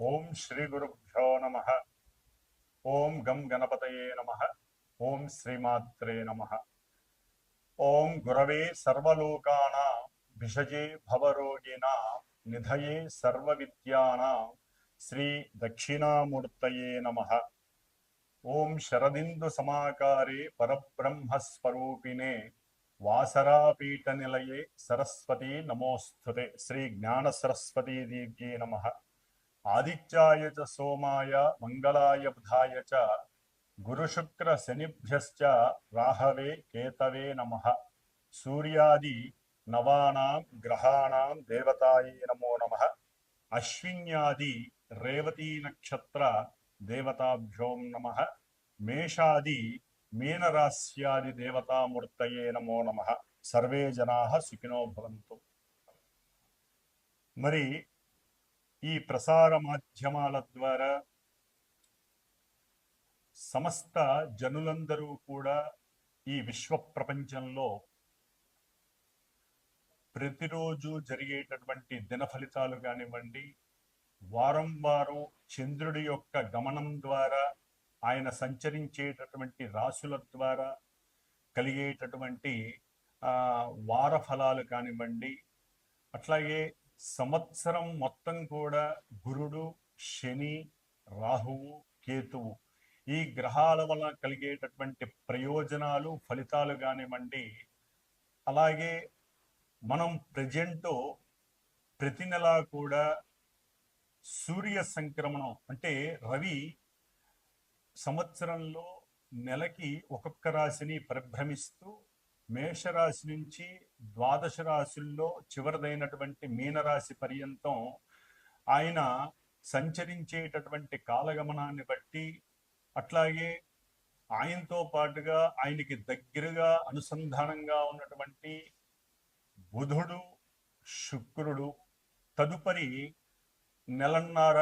ఓం శ్రీ గురుభ్యో నమ. ఓం గం గణపతయే నమ. ఓం శ్రీమాత్రే నమ. ఓం గురవే సర్వలోకానాం భిషజే భవరోగిణా నిధయే సర్వవిద్యానాం శ్రీ దక్షిణామూర్తయే నమ. ఓం శరదిందు సమాకారే పరబ్రహ్మస్వరూపిణే వాసరాపీఠ నిలయే సరస్వతీ నమోస్తుతే. శ్రీ జ్ఞాన సరస్వతీ దేవ్యే నమ. ఆదిత్యాయ చ సోమాయ మంగళాయ బుధాయ చ గురుశుక్ర శనిభ్యశ్చ రాహవే కేతవే నమః. సూర్యాది నవానాం గ్రహాణాం దేవతాయే నమో నమః. అశ్విన్యాది రేవతీ నక్షత్ర దేవతాభ్యో నమః. మేషాది మీనరాశ్యాది దేవతామూర్తయే నమో నమః. సర్వే జనాః సుఖినో భవంతు. మరి ఈ ప్రసార మాధ్యమాల ద్వారా సమస్త జనులందరూ కూడా ఈ విశ్వ ప్రపంచంలో ప్రతిరోజు జరిగేటటువంటి దిన ఫలితాలు కానివ్వండి, వారం వారం చంద్రుడి యొక్క గమనం ద్వారా ఆయన సంచరించేటటువంటి రాశుల ద్వారా కలిగేటటువంటి వార ఫలాలు కానివ్వండి, అట్లాగే సంవత్సరం మొత్తం కూడా గురుడు, శని, రాహువు, కేతువు ఈ గ్రహాల వల్ల కలిగేటటువంటి ప్రయోజనాలు, ఫలితాలు కానివ్వండి, అలాగే మనం ప్రతి నెలా కూడా సూర్య సంక్రమణం అంటే రవి సంవత్సరంలో నెలకి ఒక్కొక్క రాశిని పరిభ్రమిస్తూ మేషరాశి నుంచి ద్వాదశ రాశుల్లో చివరిదైనటువంటి మీనరాశి పర్యంతం ఆయన సంచరించేటటువంటి కాలగమనాన్ని బట్టి, అట్లాగే ఆయనతో పాటుగా ఆయనకి దగ్గరగా అనుసంధానంగా ఉన్నటువంటి బుధుడు, శుక్రుడు తదుపరి నెలన్నర,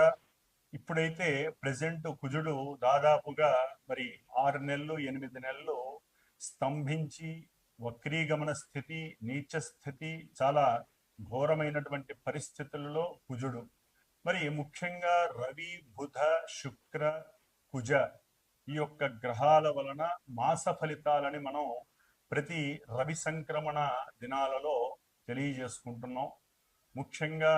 ఇప్పుడైతే ప్రజెంట్ కుజుడు దాదాపుగా మరి 6 నెలలు 8 నెలలు స్తంభించి వక్రీగమన స్థితి, నీచ స్థితి, చాలా ఘోరమైనటువంటి పరిస్థితులలో కుజుడు. మరి ముఖ్యంగా రవి, బుధ, శుక్ర, కుజ ఈ యొక్క గ్రహాల వలన మాస ఫలితాలని మనం ప్రతి రవి సంక్రమణ దినాలలో తెలియజేసుకుంటున్నాం. ముఖ్యంగా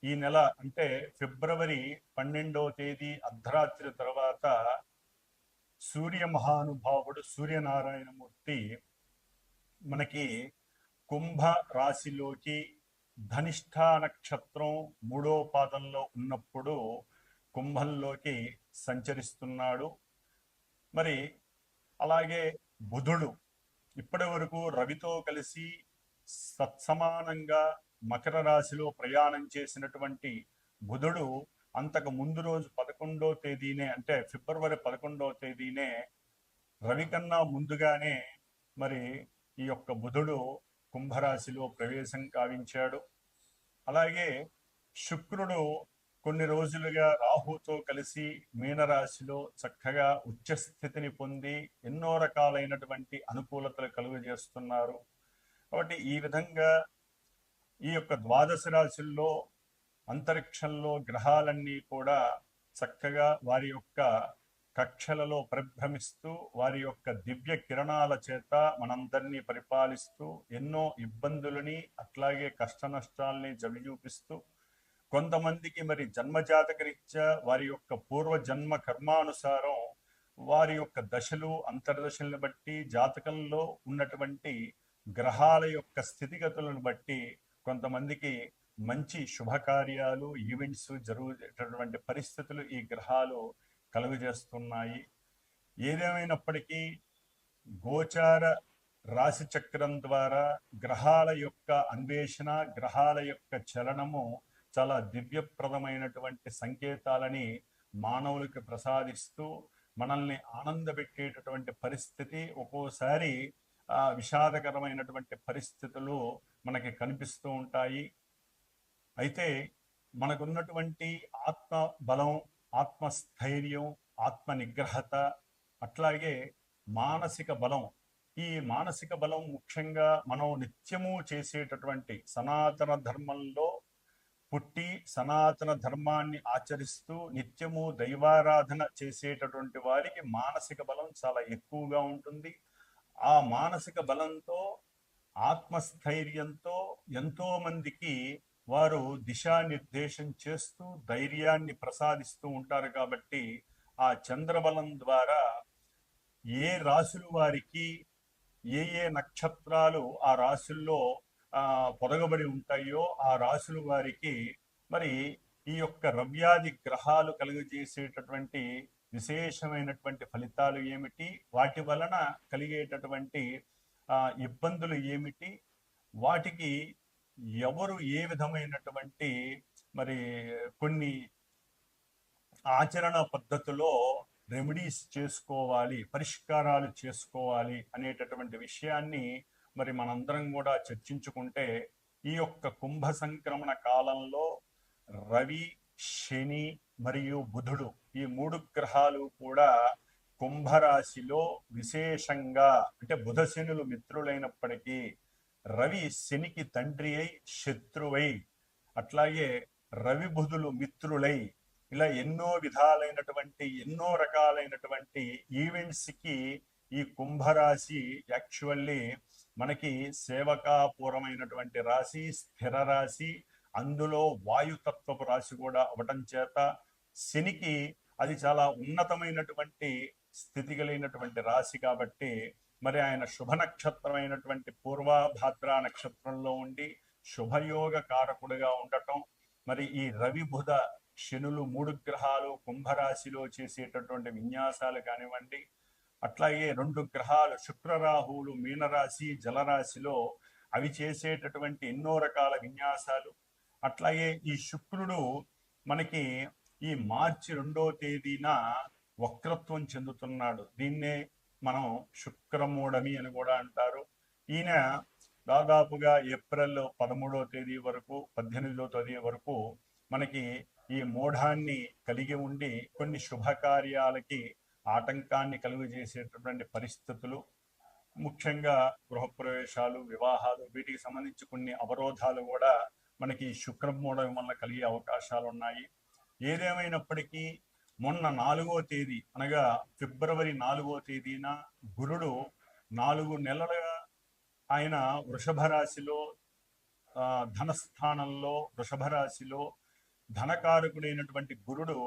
ఈ నెల అంటే ఫిబ్రవరి 12వ తేదీ అర్ధరాత్రి తర్వాత సూర్య మహానుభావుడు సూర్యనారాయణమూర్తి మనకి కుంభ రాశిలోకి ధనిష్ఠ నక్షత్రం 3వ పాదంలో ఉన్నప్పుడు కుంభంలోకి సంచరిస్తున్నాడు. మరి అలాగే బుధుడు ఇప్పటి వరకు రవితో కలిసి సత్సమానంగా మకర రాశిలో ప్రయాణం చేసినటువంటి బుధుడు అంతకు ముందు రోజు 11వ తేదీనే అంటే ఫిబ్రవరి 11వ తేదీనే రవి కన్నా ముందుగానే మరి ఈ యొక్క బుధుడు కుంభరాశిలో ప్రవేశం కావించాడు. అలాగే శుక్రుడు కొన్ని రోజులుగా రాహుతో కలిసి మీనరాశిలో చక్కగా ఉచ్చస్థితిని పొంది ఎన్నో రకాలైనటువంటి అనుకూలతలు కలుగజేస్తున్నారు. కాబట్టి ఈ విధంగా ఈ యొక్క ద్వాదశ రాశుల్లో అంతరిక్షంలో గ్రహాలన్నీ కూడా చక్కగా వారి యొక్క కక్షలలో పరిభ్రమిస్తూ వారి యొక్క దివ్య కిరణాల చేత మనందరినీ పరిపాలిస్తూ ఎన్నో ఇబ్బందులని అట్లాగే కష్ట నష్టాలని జవిజూపిస్తూ కొంతమందికి మరి జన్మజాతకరీత్యా వారి యొక్క పూర్వజన్మ కర్మానుసారం వారి యొక్క దశలు అంతర్దశలను బట్టి జాతకంలో ఉన్నటువంటి గ్రహాల యొక్క స్థితిగతులను బట్టి కొంతమందికి మంచి శుభకార్యాలు, ఈవెంట్స్ జరుగుతున్నటువంటి పరిస్థితులు ఈ గ్రహాలు కలుగజేస్తున్నాయి. ఏదేమైనప్పటికీ గోచార రాశి చక్రం ద్వారా గ్రహాల యొక్క అన్వేషణ, గ్రహాల యొక్క చలనము చాలా దివ్యప్రదమైనటువంటి సంకేతాలని మానవులకు ప్రసాదిస్తూ మనల్ని ఆనందపెట్టేటటువంటి పరిస్థితి, ఒక్కోసారి విషాదకరమైనటువంటి పరిస్థితులు మనకి కనిపిస్తూ ఉంటాయి. అయితే మనకున్నటువంటి ఆత్మ బలం, ఆత్మస్థైర్యం, ఆత్మ నిగ్రహత, అట్లాగే మానసిక బలం, ఈ మానసిక బలం ముఖ్యంగా మనం నిత్యము చేసేటటువంటి సనాతన ధర్మంలో పుట్టి సనాతన ధర్మాన్ని ఆచరిస్తూ నిత్యము దైవారాధన చేసేటటువంటి వారికి మానసిక బలం చాలా ఎక్కువగా ఉంటుంది. ఆ మానసిక బలంతో, ఆత్మస్థైర్యంతో ఎంతో మందికి వారు దిశానిర్దేశం చేస్తూ ధైర్యాన్ని ప్రసాదిస్తూ ఉంటారు. కాబట్టి ఆ చంద్రబలం ద్వారా ఏ రాశుల వారికి ఏ ఏ నక్షత్రాలు ఆ రాశుల్లో పొదగబడి ఉంటాయో ఆ రాశుల వారికి మరి ఈ యొక్క రవ్యాది గ్రహాలు కలుగజేసేటటువంటి విశేషమైనటువంటి ఫలితాలు ఏమిటి, వాటి వలన కలిగేటటువంటి ఇబ్బందులు ఏమిటి, వాటికి ఎవరు ఏ విధమైనటువంటి మరి కొన్ని ఆచరణ పద్ధతిలో రెమెడీస్ చేసుకోవాలి, పరిష్కారాలు చేసుకోవాలి అనేటటువంటి విషయాన్ని మరి మనందరం కూడా చర్చించుకుంటే, ఈ యొక్క కుంభ సంక్రమణ కాలంలో రవి, శని మరియు బుధుడు ఈ 3 గ్రహాలు కూడా కుంభరాశిలో విశేషంగా, అంటే బుధ శనులు మిత్రులైనప్పటికీ రవి శనికి తండ్రి అయి శత్రువై, అట్లాగే రవి బుధులు మిత్రులై, ఇలా ఎన్నో విధాలైనటువంటి ఎన్నో రకాలైనటువంటి ఈవెంట్స్కి ఈ కుంభరాశి యాక్చువల్లీ మనకి సేవకాపూర్వమైనటువంటి రాశి, స్థిర రాశి, అందులో వాయుతత్వపు రాశి కూడా అవటం చేత శనికి అది చాలా ఉన్నతమైనటువంటి స్థితి కలిగినటువంటి రాశి. కాబట్టి మరి ఆయన శుభ నక్షత్రమైనటువంటి పూర్వభాద్ర నక్షత్రంలో ఉండి శుభయోగ కారకుడిగా ఉండటం, మరి ఈ రవి బుధ శనులు 3 గ్రహాలు కుంభరాశిలో చేసేటటువంటి విన్యాసాలు కానివ్వండి, అట్లాగే 2 గ్రహాలు శుక్రరాహువులు మీనరాశి జలరాశిలో అవి చేసేటటువంటి ఎన్నో రకాల విన్యాసాలు, అట్లాగే ఈ శుక్రుడు మనకి ఈ మార్చి 2వ తేదీన వక్రత్వం చెందుతున్నాడు. దీన్నే మనం శుక్రమూఢమి అని కూడా అంటారు. ఈయన దాదాపుగా ఏప్రిల్ 13వ తేదీ వరకు 18వ తేదీ వరకు మనకి ఈ మూఢాన్ని కలిగి ఉండి కొన్ని శుభకార్యాలకి ఆటంకాన్ని కలుగజేసేటటువంటి పరిస్థితులు, ముఖ్యంగా గృహప్రవేశాలు, వివాహాలు, వీటికి సంబంధించి కొన్ని అవరోధాలు కూడా మనకి శుక్రమూఢం వల్ల కలిగే అవకాశాలు ఉన్నాయి. ఏదేమైనప్పటికీ మొన్న 4వ తేదీ అనగా ఫిబ్రవరి 4వ తేదీన గురుడు 4 నెలలుగా ఆయన వృషభ రాశిలో ధనస్థానంలో వృషభ రాశిలో ధనకారకుడైనటువంటి గురుడు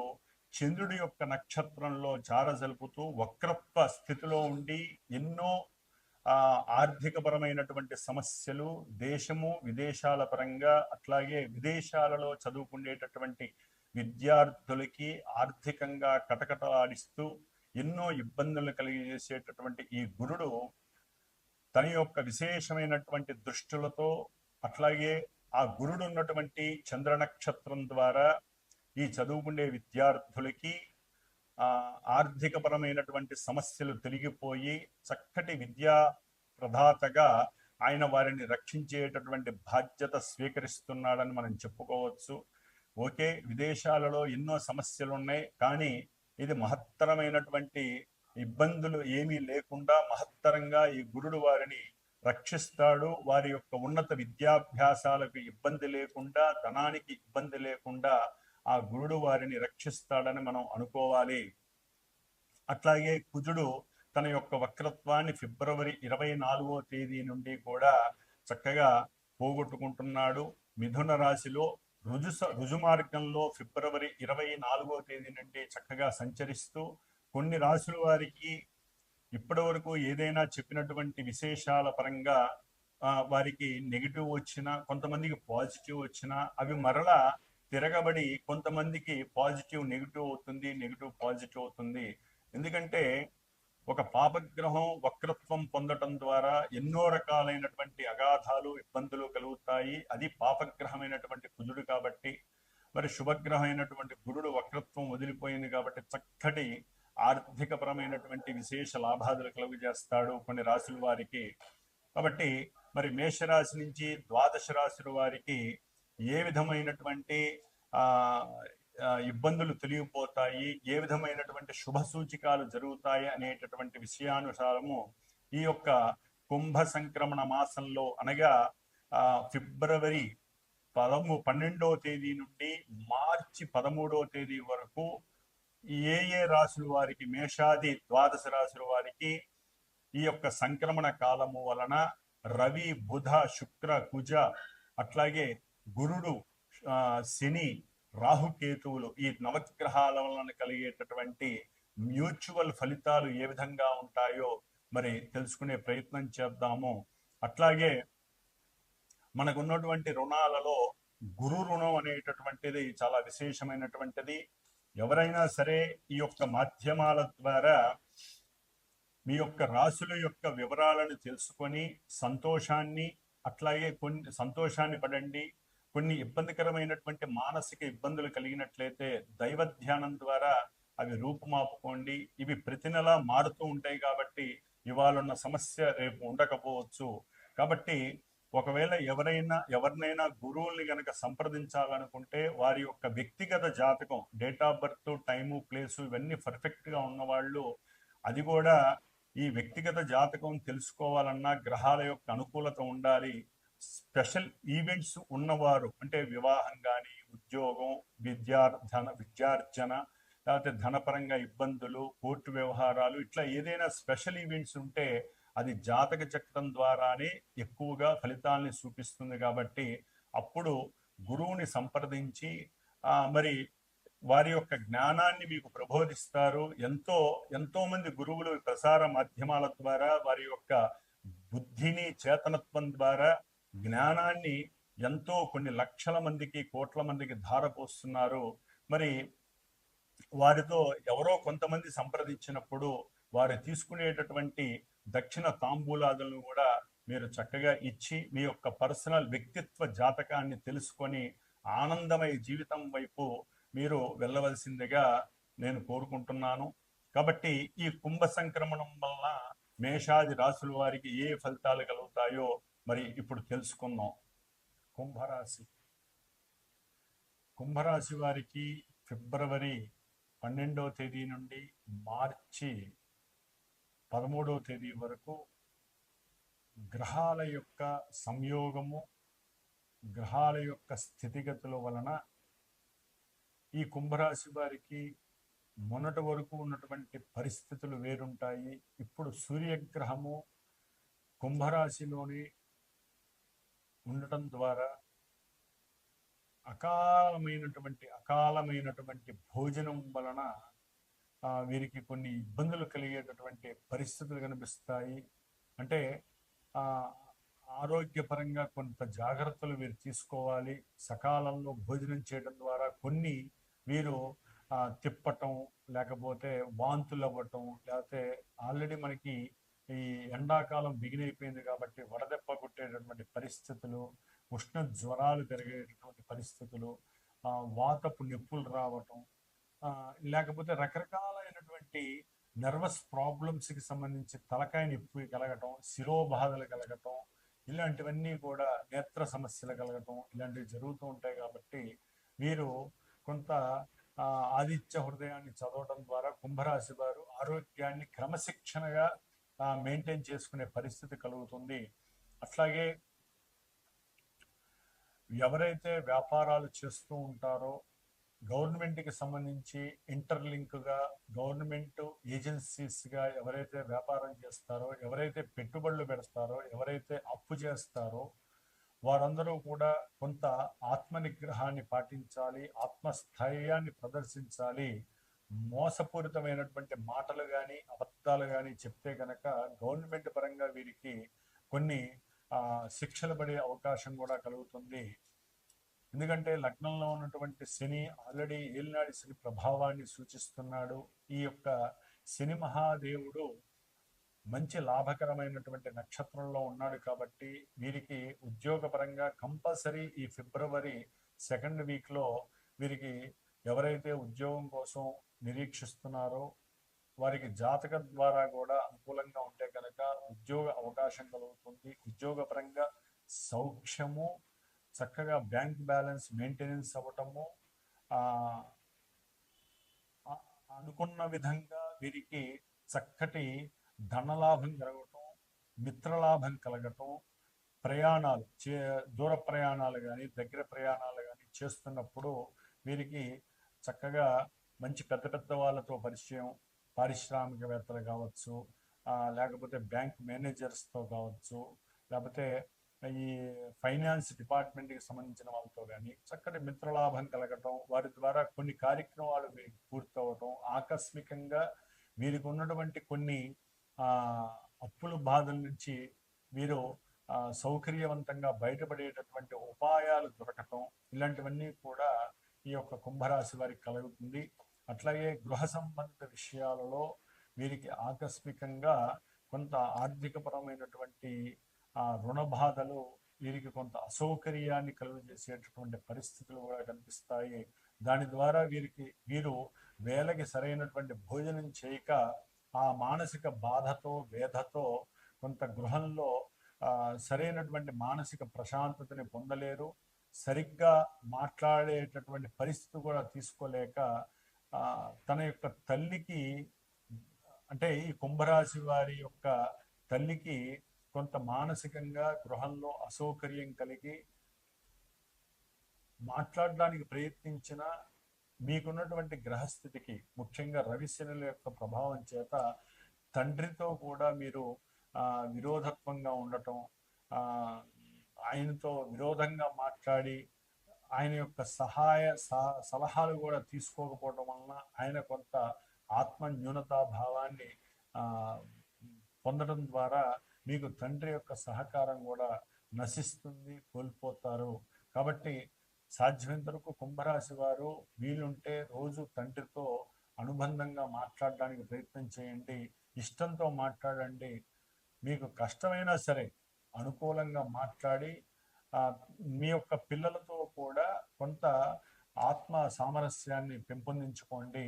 చంద్రుడి యొక్క నక్షత్రంలో చారజలుపుతూ వక్రత్వ స్థితిలో ఉండి ఎన్నో ఆర్థికపరమైనటువంటి సమస్యలు, దేశము విదేశాల పరంగా, అట్లాగే విదేశాలలో చదువుకునేటటువంటి విద్యార్థులకి ఆర్థికంగా కటకటలాడిస్తూ ఎన్నో ఇబ్బందులు కలిగజేసేటటువంటి ఈ గురుడు తన యొక్క విశేషమైనటువంటి దృష్టులతో, అట్లాగే ఆ గురుడు ఉన్నటువంటి చంద్ర నక్షత్రం ద్వారా ఈ చదువుకునే విద్యార్థులకి ఆర్థికపరమైనటువంటి సమస్యలు తొలగిపోయి చక్కటి విద్యా ప్రదాతగా ఆయన వారిని రక్షించేటటువంటి బాధ్యత స్వీకరిస్తున్నాడని మనం చెప్పుకోవచ్చు. ఓకే, విదేశాలలో ఎన్నో సమస్యలు ఉన్నాయి, కానీ ఇది మహత్తరమైనటువంటి ఇబ్బందులు ఏమీ లేకుండా మహత్తరంగా ఈ గురుడు వారిని రక్షిస్తాడు. వారి యొక్క ఉన్నత విద్యాభ్యాసాలకు ఇబ్బంది లేకుండా, ధనానికి ఇబ్బంది లేకుండా ఆ గురుడు వారిని రక్షిస్తాడని మనం అనుకోవాలి. అట్లాగే కుజుడు తన యొక్క వక్రత్వాన్ని ఫిబ్రవరి 24వ తేదీ నుండి కూడా చక్కగా పోగొట్టుకుంటున్నాడు. మిథున రాశిలో రుజు మార్గంలో ఫిబ్రవరి 24వ తేదీ నుండి చక్కగా సంచరిస్తూ కొన్ని రాశుల వారికి ఇప్పటి వరకు ఏదైనా చెప్పినటువంటి విశేషాల పరంగా వారికి నెగిటివ్ వచ్చినా, కొంతమందికి పాజిటివ్ వచ్చినా, అవి మరలా తిరగబడి కొంతమందికి పాజిటివ్ నెగిటివ్ అవుతుంది, నెగిటివ్ పాజిటివ్ అవుతుంది. ఎందుకంటే ఒక పాపగ్రహం వక్రత్వం పొందటం ద్వారా ఎన్నో రకాలైనటువంటి అగాధాలు, ఇబ్బందులు కలుగుతాయి. అది పాపగ్రహమైనటువంటి కుజుడు కాబట్టి. మరి శుభగ్రహమైనటువంటి గురుడు వక్రత్వం వదిలిపోయింది కాబట్టి చక్కటి ఆర్థికపరమైనటువంటి విశేష లాభాదులు కలుగజేస్తాడు కొన్ని రాశుల వారికి. కాబట్టి మరి మేషరాశి నుంచి ద్వాదశ రాశుల వారికి ఏ విధమైనటువంటి ఇబ్బందులు తొలగిపోతాయి, ఏ విధమైనటువంటి శుభ సూచికాలు జరుగుతాయి అనేటటువంటి విషయానుసారము ఈ యొక్క కుంభ సంక్రమణ మాసంలో అనగా ఫిబ్రవరి 12వ తేదీ నుండి మార్చి 13వ తేదీ వరకు ఏ ఏ రాశుల వారికి, మేషాది ద్వాదశ రాశుల వారికి ఈ యొక్క సంక్రమణ కాలము వలన రవి, బుధ, శుక్ర, కుజ, అట్లాగే గురుడు, శని, రాహుకేతువులు ఈ నవగ్రహాల వలన కలిగేటటువంటి మ్యూచువల్ ఫలితాలు ఏ విధంగా ఉంటాయో మరి తెలుసుకునే ప్రయత్నం చేద్దాము. అట్లాగే మనకున్నటువంటి రుణాలలో గురు రుణం అనేటటువంటిది చాలా విశేషమైనటువంటిది. ఎవరైనా సరే ఈ యొక్క మాధ్యమాల ద్వారా మీ యొక్క రాశుల యొక్క వివరాలను తెలుసుకొని సంతోషాన్ని, అట్లాగే కొన్ని సంతోషాన్ని పడండి. కొన్ని ఇబ్బందికరమైనటువంటి మానసిక ఇబ్బందులు కలిగినట్లయితే దైవ ధ్యానం ద్వారా అవి రూపుమాపుకోండి. ఇవి ప్రతి నెల మారుతూ ఉంటాయి కాబట్టి ఇవాళన్న సమస్య రేపు ఉండకపోవచ్చు. కాబట్టి ఒకవేళ ఎవరినైనా గురువుల్ని గనక సంప్రదించాలనుకుంటే వారి యొక్క వ్యక్తిగత జాతకం, date of birth, time, place ఇవన్నీ పర్ఫెక్ట్గా ఉన్నవాళ్ళు, అది కూడా ఈ వ్యక్తిగత జాతకం తెలుసుకోవాలన్నా గ్రహాల యొక్క అనుకూలత ఉండాలి. స్పెషల్ ఈవెంట్స్ ఉన్నవారు, అంటే వివాహం కానీ, ఉద్యోగం, విద్యార్జన, లేకపోతే ధనపరంగా ఇబ్బందులు, కోర్టు వ్యవహారాలు, ఇట్లా ఏదైనా స్పెషల్ ఈవెంట్స్ ఉంటే అది జాతక చక్రం ద్వారానే ఎక్కువగా ఫలితాలని చూపిస్తుంది. కాబట్టి అప్పుడు గురువుని సంప్రదించి మరి వారి యొక్క జ్ఞానాన్ని మీకు ప్రబోధిస్తారు. ఎంతో మంది గురువులు ప్రసార మాధ్యమాల ద్వారా వారి యొక్క బుద్ధిని, చేతనత్వం ద్వారా జ్ఞానాన్ని ఎంతో కొన్ని లక్షల మందికి, కోట్ల మందికి ధారపోస్తున్నారు. మరి వారితో ఎవరో కొంతమంది సంప్రదించినప్పుడు వారు తీసుకునేటటువంటి దక్షిణ తాంబూలాదులను కూడా మీరు చక్కగా ఇచ్చి మీ యొక్క పర్సనల్ వ్యక్తిత్వ జాతకాన్ని తెలుసుకొని ఆనందమయ జీవితం వైపు మీరు వెళ్ళవలసిందిగా నేను కోరుకుంటున్నాను. కాబట్టి ఈ కుంభ సంక్రమణం వలన మేషాది రాశుల వారికి ఏ ఫలితాలు కలుగుతాయో మరి ఇప్పుడు తెలుసుకుందాం. కుంభరాశి వారికి ఫిబ్రవరి 12వ తేదీ నుండి మార్చి 13వ తేదీ వరకు గ్రహాల యొక్క సంయోగము, గ్రహాల యొక్క స్థితిగతుల వలన ఈ కుంభరాశి వారికి మొన్నటి వరకు ఉన్నటువంటి పరిస్థితులు వేరుంటాయి. ఇప్పుడు సూర్యగ్రహము కుంభరాశిలోని ఉండటం ద్వారా అకాలమైనటువంటి భోజనం వలన వీరికి కొన్ని ఇబ్బందులు కలిగేటటువంటి పరిస్థితులు కనిపిస్తాయి. అంటే ఆరోగ్యపరంగా కొంత జాగ్రత్తలు వీరు తీసుకోవాలి. సకాలంలో భోజనం చేయడం ద్వారా కొన్ని వీరు తిప్పటం, లేకపోతే వాంతులు అవ్వటం, లేకపోతే ఆల్రెడీ మనకి ఈ ఎండాకాలం బిగినైపోయింది కాబట్టి వడదెబ్బ కొట్టేటటువంటి పరిస్థితులు, ఉష్ణ జ్వరాలు పెరిగేటటువంటి పరిస్థితులు, వాతపు నొప్పులు రావటం, లేకపోతే రకరకాలైనటువంటి నర్వస్ ప్రాబ్లమ్స్కి సంబంధించి తలకాయ నొప్పి కలగటం, శిరోబాధలు కలగటం, ఇలాంటివన్నీ కూడా నేత్ర సమస్యలు కలగటం, ఇలాంటివి జరుగుతూ ఉంటాయి. కాబట్టి వీరు కొంత ఆదిత్య హృదయాన్ని చదవడం ద్వారా కుంభరాశి వారు ఆరోగ్యాన్ని క్రమశిక్షణగా మెయింటైన్ చేసుకునే పరిస్థితి కలుగుతుంది. అట్లాగే ఎవరైతే వ్యాపారాలు చేస్తూ ఉంటారో, గవర్నమెంట్కి సంబంధించి ఇంటర్లింక్గా గవర్నమెంట్ ఏజెన్సీస్గా ఎవరైతే వ్యాపారం చేస్తారో, ఎవరైతే పెట్టుబడులు పెడతారో, ఎవరైతే అప్పు చేస్తారో వారందరూ కూడా కొంత ఆత్మనిగ్రహాన్ని పాటించాలి, ఆత్మస్థైర్యాన్ని ప్రదర్శించాలి. మోసపూరితమైనటువంటి మాటలు కానీ, అబద్ధాలు కానీ చెప్తే కనుక గవర్నమెంట్ పరంగా వీరికి కొన్ని శిక్షలు పడే అవకాశం కూడా కలుగుతుంది. ఎందుకంటే లగ్నంలో ఉన్నటువంటి శని ఆల్రెడీ ఏలినాడి శని ప్రభావాన్ని సూచిస్తున్నాడు. ఈ యొక్క శని మహాదేవుడు మంచి లాభకరమైనటువంటి నక్షత్రంలో ఉన్నాడు. కాబట్టి వీరికి ఉద్యోగపరంగా కంపల్సరీ ఈ ఫిబ్రవరి 2nd వీక్లో వీరికి ఎవరైతే ఉద్యోగం కోసం నిరీక్షిస్తున్నారో వారికి జాతక ద్వారా కూడా అనుకూలంగా ఉంటే కనుక ఉద్యోగ అవకాశం కలుగుతుంది. ఉద్యోగపరంగా సౌఖ్యము, చక్కగా బ్యాంక్ బ్యాలెన్స్ మెయింటెనెన్స్ అవ్వటము, అనుకున్న విధంగా వీరికి చక్కటి ధనలాభం కలగటం, మిత్రలాభం కలగటం, ప్రయాణాలు దూర ప్రయాణాలు కానీ దగ్గర ప్రయాణాలు కానీ చేస్తున్నప్పుడు వీరికి చక్కగా మంచి పెద్ద పెద్ద వాళ్ళతో పరిచయం, పారిశ్రామికవేత్తలు కావచ్చు, లేకపోతే బ్యాంక్ మేనేజర్స్తో కావచ్చు, లేకపోతే ఈ ఫైనాన్స్ డిపార్ట్మెంట్కి సంబంధించిన వాళ్ళతో కానీ చక్కటి మిత్రలాభం కలగటం, వారి ద్వారా కొన్ని కార్యక్రమాలు పూర్తవటం, ఆకస్మికంగా వీరికి ఉన్నటువంటి కొన్ని అప్పుల బాధల నుంచి వీరు సౌకర్యవంతంగా బయటపడేటటువంటి ఉపాయాలు దొరకటం, ఇలాంటివన్నీ కూడా ఈ యొక్క కుంభరాశి వారికి కలుగుతుంది. అట్లాగే గృహ సంబంధిత విషయాలలో వీరికి ఆకస్మికంగా కొంత ఆర్థికపరమైనటువంటి రుణ బాధలు, వీరికి కొంత అసౌకర్యాన్ని కలుగజేసేటటువంటి పరిస్థితులు కూడా కనిపిస్తాయి. దాని ద్వారా వీరు వేళకి సరైనటువంటి భోజనం చేయక ఆ మానసిక బాధతో వేధతో కొంత గృహంలో సరైనటువంటి మానసిక ప్రశాంతతని పొందలేరు. సరిగ్గా మాట్లాడేటటువంటి పరిస్థితి కూడా తీసుకోలేక తన యొక్క తల్లికి, అంటే ఈ కుంభరాశి వారి యొక్క తల్లికి కొంత మానసికంగా గృహంలో అసౌకర్యం కలిగి మాట్లాడడానికి ప్రయత్నించిన మీకున్నటువంటి గ్రహస్థితికి, ముఖ్యంగా రవిశనుల యొక్క ప్రభావం చేత తండ్రితో కూడా మీరు విరోధత్వంగా ఉండటం, ఆయనతో విరోధంగా మాట్లాడి ఆయన యొక్క సలహాలు కూడా తీసుకోకపోవడం వలన ఆయన కొంత ఆత్మ న్యూనతా భావాన్ని పొందడం ద్వారా మీకు తండ్రి యొక్క సహకారం కూడా నశిస్తుంది, కోల్పోతారు. కాబట్టి సాధ్యమైనంత వరకు కుంభరాశి వారు వీలుంటే రోజు తండ్రితో అనుబంధంగా మాట్లాడడానికి ప్రయత్నం చేయండి, ఇష్టంతో మాట్లాడండి. మీకు కష్టమైనా సరే అనుకూలంగా మాట్లాడి మీ యొక్క పిల్లలతో కూడా కొంత ఆత్మ సామరస్యాన్ని పెంపొందించుకోండి.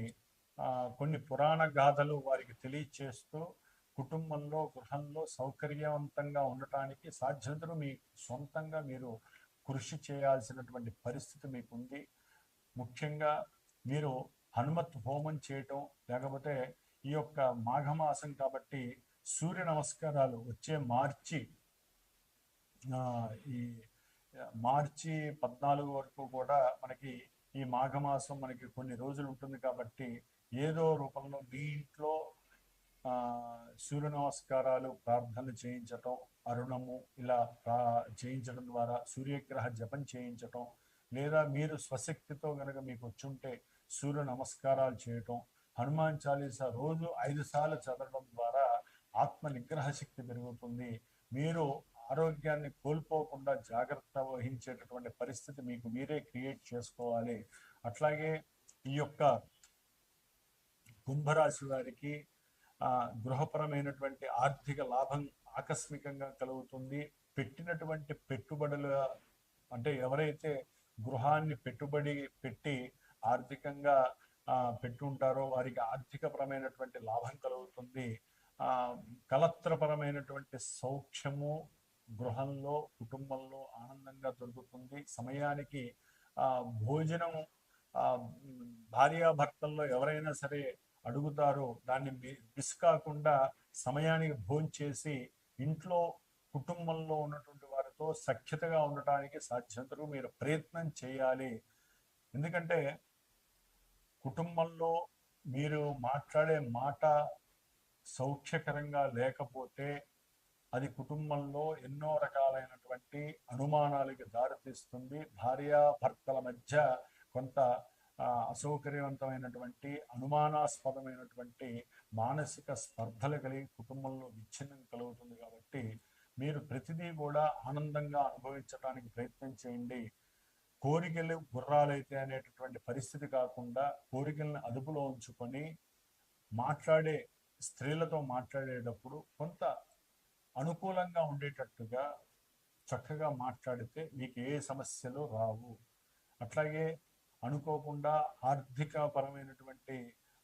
కొన్ని పురాణ గాథలు వారికి తెలియచేస్తూ కుటుంబంలో, గృహంలో సౌకర్యవంతంగా ఉండటానికి సాధ్యతను మీ సొంతంగా మీరు కృషి చేయాల్సినటువంటి పరిస్థితి మీకు ఉంది. ముఖ్యంగా మీరు హనుమత్ హోమం చేయటం, లేకపోతే ఈ యొక్క మాఘమాసం కాబట్టి సూర్య నమస్కారాలు వచ్చే మార్చి 14 వరకు కూడా మనకి ఈ మాఘమాసం మనకి కొన్ని రోజులు ఉంటుంది కాబట్టి ఏదో రూపంలో మీ ఇంట్లో సూర్య నమస్కారాలు, ప్రార్థనలు చేయించటం, అరుణము ఇలా చేయించడం ద్వారా సూర్యగ్రహ జపం చేయించటం, లేదా మీరు స్వశక్తితో కనుక మీకు వచ్చుంటే సూర్య నమస్కారాలు చేయటం, హనుమాన్ చాలీసా రోజు 5 సార్లు చదవడం ద్వారా ఆత్మ నిగ్రహ శక్తి పెరుగుతుంది. మీరు ఆరోగ్యాన్ని కోల్పోకుండా జాగ్రత్త వహించేటటువంటి పరిస్థితి మీకు మీరే క్రియేట్ చేసుకోవాలి. అట్లాగే ఈ యొక్క కుంభరాశి వారికి గృహపరమైనటువంటి ఆర్థిక లాభం ఆకస్మికంగా కలుగుతుంది. పెట్టినటువంటి పెట్టుబడుల, అంటే ఎవరైతే గృహాన్ని పెట్టుబడి పెట్టి ఆర్థికంగా పెట్టుంటారో వారికి ఆర్థికపరమైనటువంటి లాభం కలుగుతుంది. కలత్రపరమైనటువంటి సౌఖ్యము గృహంలో, కుటుంబంలో ఆనందంగా దొరుకుతుంది. సమయానికి భోజనం భార్యాభర్తల్లో ఎవరైనా సరే అడుగుతారో దాన్ని మిస్ కాకుండా సమయానికి భోంచేసి ఇంట్లో కుటుంబంలో ఉన్నటువంటి వారితో సఖ్యతగా ఉండటానికి సాధ్యతలు మీరు ప్రయత్నం చేయాలి. ఎందుకంటే కుటుంబంలో మీరు మాట్లాడే మాట సౌఖ్యకరంగా లేకపోతే అది కుటుంబంలో ఎన్నో రకాలైనటువంటి అనుమానాలకి దారితీస్తుంది. భార్యాభర్తల మధ్య కొంత అసౌకర్యవంతమైనటువంటి, అనుమానాస్పదమైనటువంటి మానసిక స్పర్ధలు కలిగి కుటుంబంలో విచ్ఛిన్నం కలుగుతుంది. కాబట్టి మీరు ప్రతిదీ కూడా ఆనందంగా అనుభవించడానికి ప్రయత్నం చేయండి. కోరికలు గుర్రాలైతే అనేటటువంటి పరిస్థితి కాకుండా కోరికలను అదుపులో ఉంచుకొని స్త్రీలతో మాట్లాడేటప్పుడు కొంత అనుకూలంగా ఉండేటట్టుగా చక్కగా మాట్లాడితే మీకు ఏ సమస్యలు రావు. అట్లాగే అనుకోకుండా ఆర్థికపరమైనటువంటి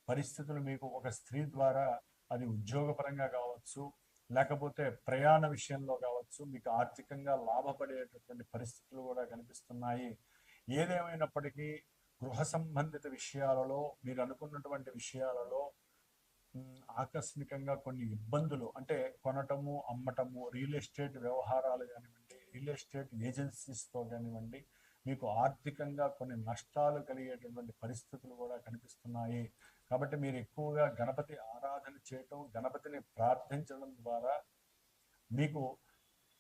పరిస్థితులు మీకు ఒక స్త్రీ ద్వారా, అది ఉద్యోగపరంగా కావచ్చు, లేకపోతే ప్రయాణ విషయంలో కావచ్చు, మీకు ఆర్థికంగా లాభపడేటటువంటి పరిస్థితులు కూడా కనిపిస్తున్నాయి. ఏదేమైనప్పటికీ గృహ సంబంధిత విషయాలలో, మీరు అనుకున్నటువంటి విషయాలలో ఆకస్మికంగా కొన్ని ఇబ్బందులు, అంటే కొనటము, అమ్మటము, రియల్ ఎస్టేట్ వ్యవహారాలు కానివ్వండి, రియల్ ఎస్టేట్ ఏజెన్సీస్తో కానివ్వండి, మీకు ఆర్థికంగా కొన్ని నష్టాలు కలిగేటటువంటి పరిస్థితులు కూడా కనిపిస్తున్నాయి. కాబట్టి మీరు ఎక్కువగా గణపతి ఆరాధన చేయటం, గణపతిని ప్రార్థించడం ద్వారా మీకు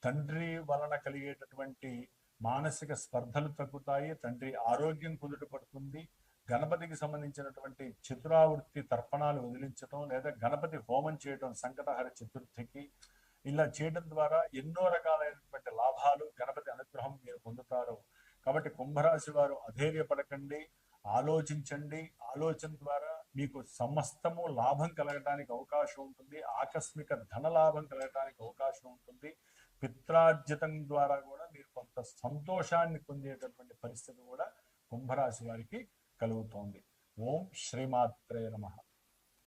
తండ్రి వలన కలిగేటటువంటి మానసిక స్పర్ధలు తగ్గుతాయి, తండ్రి ఆరోగ్యం కుదుటపడుతుంది. గణపతికి సంబంధించినటువంటి చతురావృత్తి తర్పణాలు వదిలించడం లేదా గణపతి హోమం చేయడం సంకటహర చతుర్థికి ఇలా చేయడం ద్వారా ఎన్నో రకాలైనటువంటి లాభాలు, గణపతి అనుగ్రహం మీరు పొందుతారు. కాబట్టి కుంభరాశి వారు అధైర్యపడకండి, ఆలోచించండి. ఆలోచన ద్వారా మీకు సమస్తము లాభం కలగడానికి అవకాశం ఉంటుంది, ఆకస్మిక ధన లాభం కలగడానికి అవకాశం ఉంటుంది. పిత్రార్జితం ద్వారా కూడా మీరు కొంత సంతోషాన్ని పొందేటటువంటి పరిస్థితి కూడా కుంభరాశి వారికి కలుగుతోంది. ఓం శ్రీమాత్రే నమః.